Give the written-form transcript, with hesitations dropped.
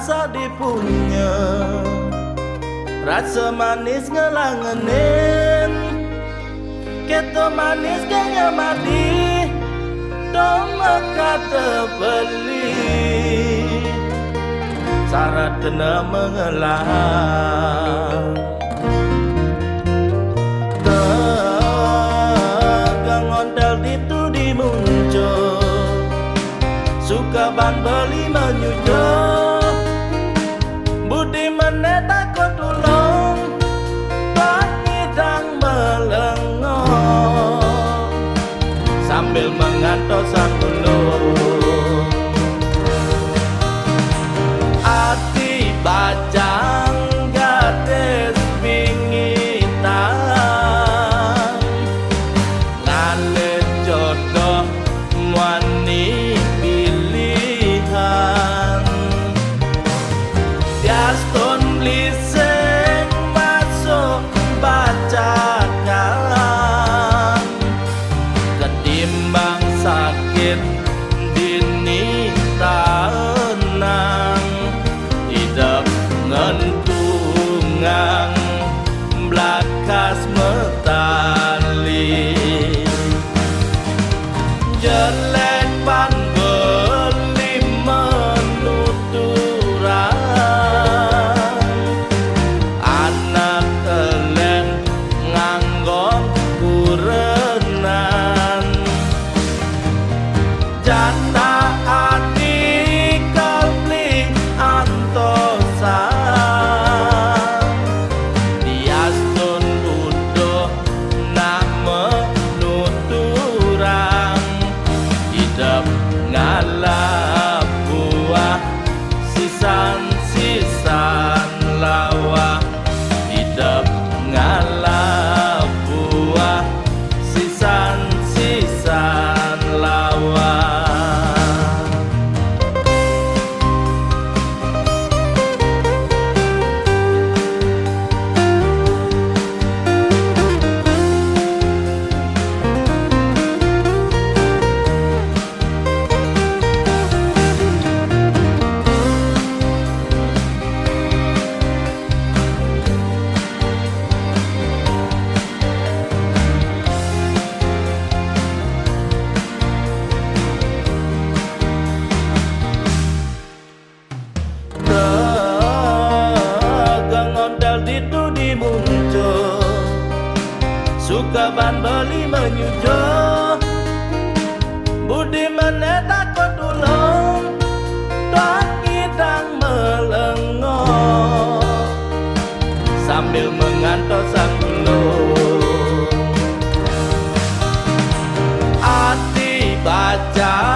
rasa dipunya, rasa manis ngelangenin, keto manis kaya mati, doma kata beli, syarat kena mengelang. Tegang ondel itu dimuncul, suka ban beli menyujuk, budi menet takut tulung, pangidang melengong, sambil mengantos sang ulung. Ati bajang gadis bingitan, ngale jodoh wani pilihan, Gaston Bliseng masuk bacakan, ketimbang sakit dini tenang, hidup ngentungang belakas metali, jelek pan beli menuturan, anak eleng nganggon kurenan, janda adik kepli antosan, diastun udoh nama nuturang, hidup ngalap buah sisan-sisan lawa, hidup ngalap buah sisan-sisan lawa. Tegang ondel itu dimuncul, suka ban beli menyujuk, budi menet takut tulung, pangidang melengong, sambil mengantos sang ulung. Ati baca